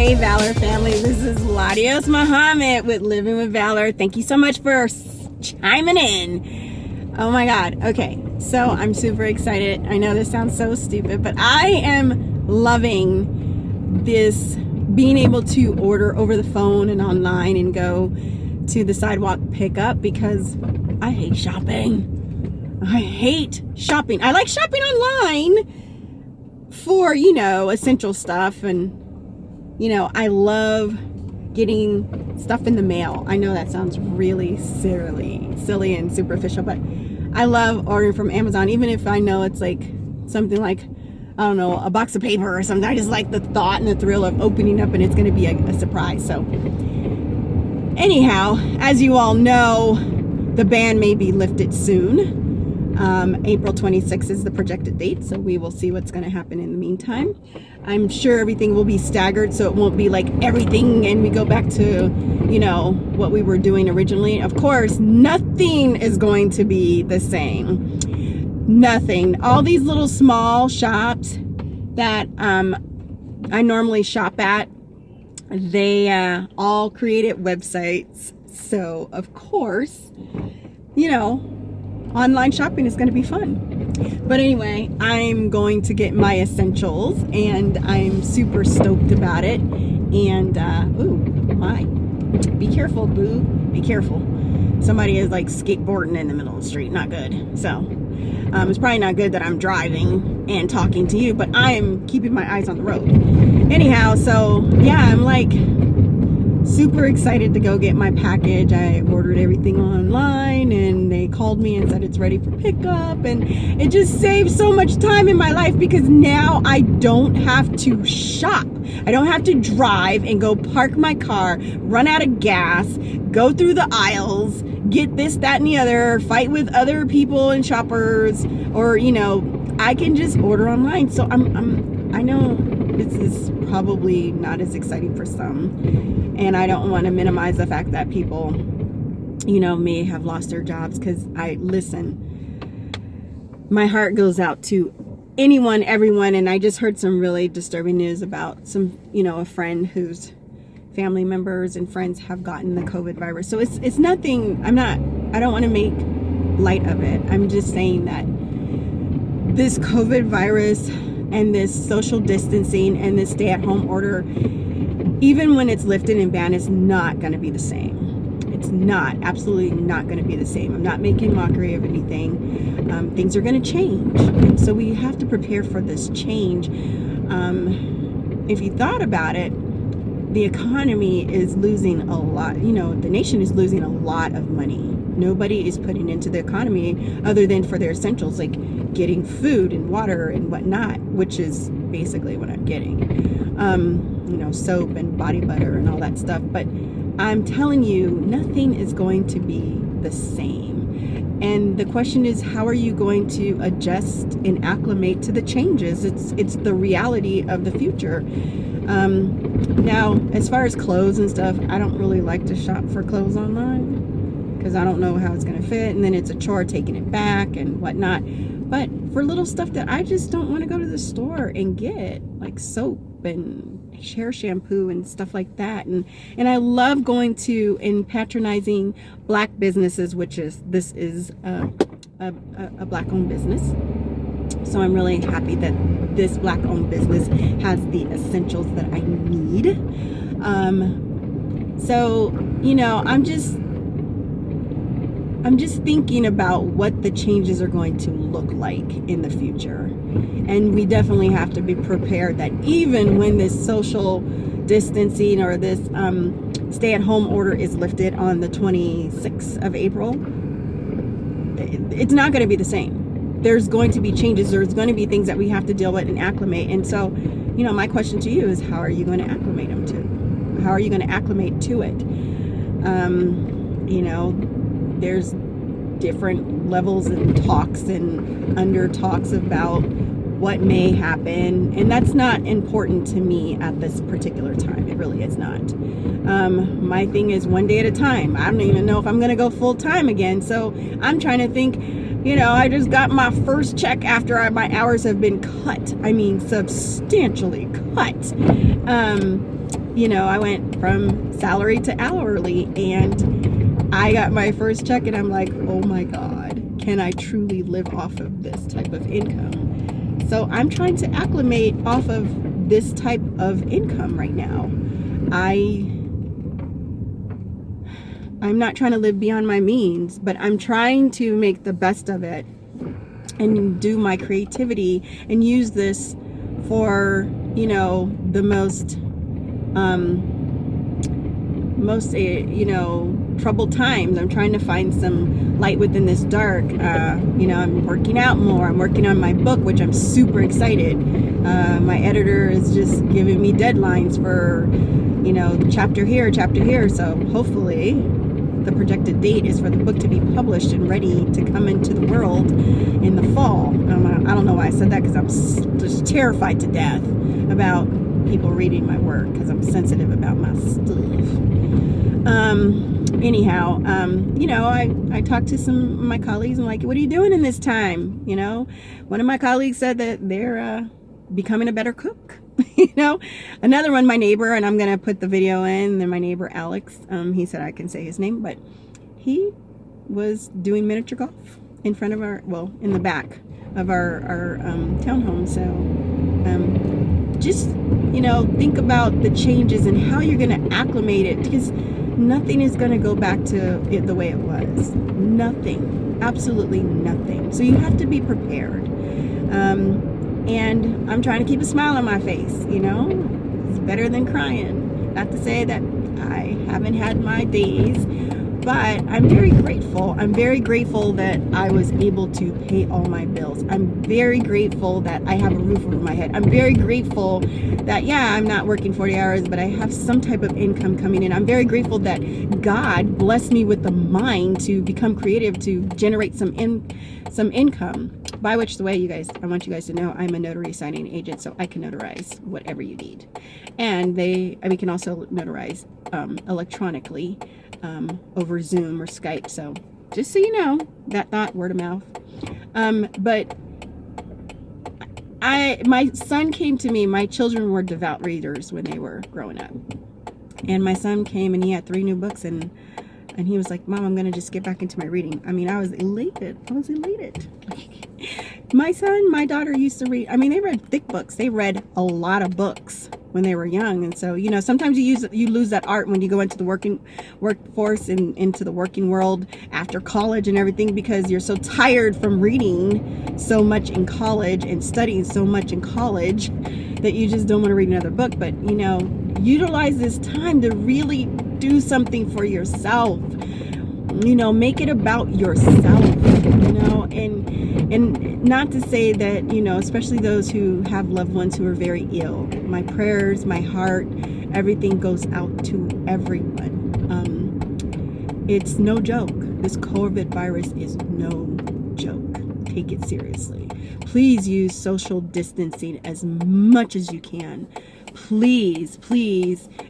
Hey Valor family, this is LaDios Muhammad with Living with Valor. Thank you so much for chiming in. Oh my God. Okay, so I'm super excited. I know this sounds so stupid, but I am loving this being able to order over the phone and online and go to the sidewalk pickup because I hate shopping. I hate shopping. I like shopping online for, essential stuff, and I love getting stuff in the mail. I know that sounds really silly and superficial, but I love ordering from Amazon, even if I know it's like something like, I don't know, a box of paper or something. I just like the thought and the thrill of opening up and it's going to be a surprise. So anyhow, as you all know, the ban may be lifted soon. April 26th is the projected date, so we will see what's going to happen in the meantime. I'm sure everything will be staggered, so it won't be like everything and we go back to, what we were doing originally. Of course, nothing is going to be the same. Nothing. All these little small shops that I normally shop at, they all created websites. So, of course, online shopping is going to be fun. But anyway, I'm going to get my essentials and I'm super stoked about it. And be careful, boo, be careful. Somebody is like skateboarding in the middle of the street. Not good. So it's probably not good that I'm driving and talking to you, but I'm keeping my eyes on the road. Anyhow, so yeah, I'm like super excited to go get my package. I ordered everything online and they called me and said it's ready for pickup, and it just saves so much time in my life because now I don't have to shop. I don't have to drive and go park my car, run out of gas, go through the aisles, get this, that, and the other, fight with other people and shoppers, or I can just order online. So I know this is probably not as exciting for some, and I don't want to minimize the fact that people, may have lost their jobs, because my heart goes out to anyone, everyone. And I just heard some really disturbing news about some, a friend whose family members and friends have gotten the COVID virus. So it's nothing. I don't want to make light of it. I'm just saying that this COVID virus and this social distancing and this stay-at-home order, even when it's lifted and banned, is not going to be the same. It's absolutely not going to be the same. I'm not making mockery of anything. Things are going to change, and so we have to prepare for this change. If you thought about it, the economy is losing a lot. The nation is losing a lot of money. Nobody is putting into the economy other than for their essentials, like getting food and water and whatnot, which is basically what I'm getting. Soap and body butter and all that stuff. But I'm telling you, nothing is going to be the same. And the question is, how are you going to adjust and acclimate to the changes? It's the reality of the future. Now, as far as clothes and stuff, I don't really like to shop for clothes online because I don't know how it's going to fit, and then it's a chore taking it back and whatnot. But for little stuff that I just don't want to go to the store and get, like soap and hair shampoo and stuff like that, and I love going to and patronizing black businesses, this is a black-owned business. So I'm really happy that this black-owned business has the essentials that I need. I'm just thinking about what the changes are going to look like in the future. And we definitely have to be prepared that even when this social distancing or this stay-at-home order is lifted on the 26th of April, it's not going to be the same. There's going to be changes. There's going to be things that we have to deal with and acclimate. And so, my question to you is, how are you going to acclimate to? How are you going to acclimate to it? There's different levels and talks and under talks about what may happen, and that's not important to me at this particular time. It really is not. My thing is one day at a time. I don't even know if I'm going to go full time again, so I'm trying to think. I just got my first check after my hours have been cut. I mean, substantially cut. I went from salary to hourly, and I got my first check, and I'm like, oh my God, can I truly live off of this type of income? So I'm trying to acclimate off of this type of income right now. I'm not trying to live beyond my means, but I'm trying to make the best of it and do my creativity and use this for, the most troubled times. I'm trying to find some light within this dark. I'm working out more. I'm working on my book, which I'm super excited. My editor is just giving me deadlines for, chapter here. So hopefully the projected date is for the book to be published and ready to come into the world in the fall. I don't know why I said that, because I'm just terrified to death about people reading my work, because I'm sensitive about my stuff. I talked to some of my colleagues and like, what are you doing in this time? One of my colleagues said that they're becoming a better cook. Another one, my neighbor, and I'm going to put the video in, and my neighbor Alex, he said I can say his name, but he was doing miniature golf in front of in the back of our townhome. So just think about the changes and how you're going to acclimate it, because nothing is going to go back to it the way it was. Nothing, absolutely nothing. So you have to be prepared. And I'm trying to keep a smile on my face. It's better than crying. Not to say that I haven't had my days, but I'm very grateful. I'm very grateful that I was able to pay all my bills. I'm very grateful that I have a roof over my head. I'm very grateful that, I'm not working 40 hours, but I have some type of income coming in. I'm very grateful that God blessed me with the mind to become creative, to generate some income. By which, the way, I want you guys to know, I'm a notary signing agent, so I can notarize whatever you need. And we can also notarize electronically over Zoom or Skype. So just so you know, that thought, word of mouth. But my son came to me. My children were devout readers when they were growing up. And my son came and he had 3 new books, and he was like, Mom, I'm going to just get back into my reading. I was elated. My daughter used to read, they read thick books. They read a lot of books when they were young. And so, sometimes you lose that art when you go into the workforce and into the working world after college and everything, because you're so tired from reading so much in college and studying so much in college that you just don't want to read another book. But, utilize this time to really do something for yourself. Make it about yourself, and not to say that, especially those who have loved ones who are very ill. My prayers, my heart, everything goes out to everyone. It's no joke. This COVID virus is no joke. Take it seriously. Please use social distancing as much as you can. Please,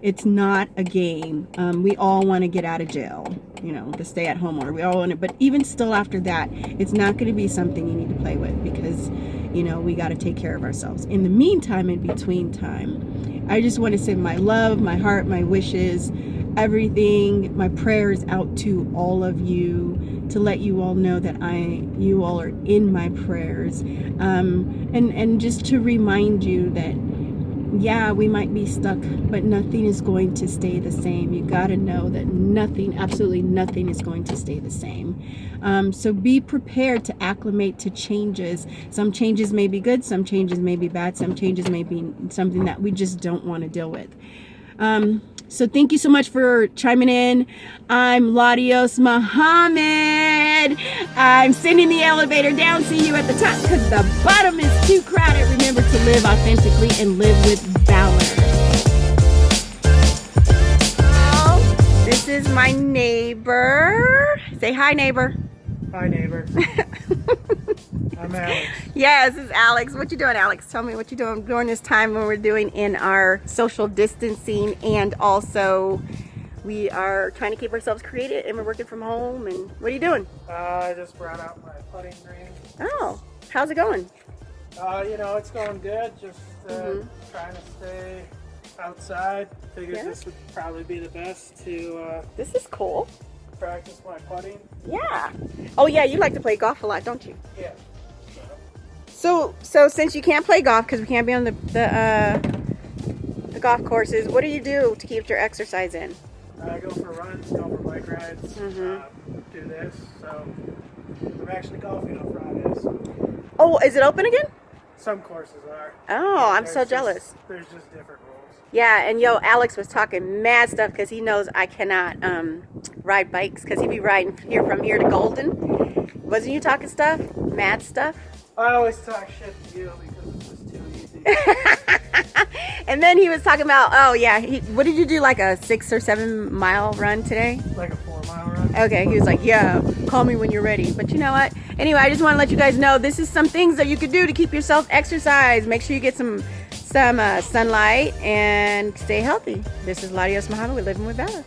it's not a game. We all want to get out of jail, the stay at home order. We all want it, but even still after that, it's not going to be something you need to play with, because, we got to take care of ourselves. In the meantime, in between time, I just want to send my love, my heart, my wishes, everything, my prayers out to all of you, to let you all know that you all are in my prayers, and just to remind you that, we might be stuck, but nothing is going to stay the same. You got to know that absolutely nothing is going to stay the same. So be prepared to acclimate to changes. Some changes may be good, some changes may be bad, some changes may be something that we just don't want to deal with. So thank you so much for chiming in. I'm LaDios Muhammad. I'm sending the elevator down. See you at the top, because the bottom is too crowded. Remember to live authentically and live with valor. Oh, this is my neighbor. Say hi, neighbor. Hi, neighbor. I'm Alex. Yes, this is Alex. What you doing, Alex? Tell me what you doing during this time when we're doing in our social distancing, and also we are trying to keep ourselves creative, and we're working from home. And what are you doing? I just brought out my putting green. Oh, how's it going? It's going good. Just trying to stay outside. Figured Yeah. this would probably be the best to This is cool. practice my putting. Yeah. Oh yeah, you like to play golf a lot, don't you? Yeah. So since you can't play golf because we can't be on the golf courses, what do you do to keep your exercise in? I go for runs, go for bike rides, Mhm. do this. So I'm actually golfing on Fridays. Oh, is it open again? Some courses are. Oh, I'm There's so just- jealous. There's just different rules. Yeah, and yo, Alex was talking mad stuff because he knows I cannot ride bikes because he'd be riding here from here to Golden. Wasn't you talking stuff? Mad stuff? I always talk shit to you because it's just too easy. And then he was talking about, oh yeah, what did you do, like a 6 or 7 mile run today? Like a 4-mile run. Okay, he was like, yeah, call me when you're ready. But you know what? Anyway, I just want to let you guys know this is some things that you could do to keep yourself exercised. Make sure you get some sunlight and stay healthy. This is LaDios Muhammad with Living with Valor.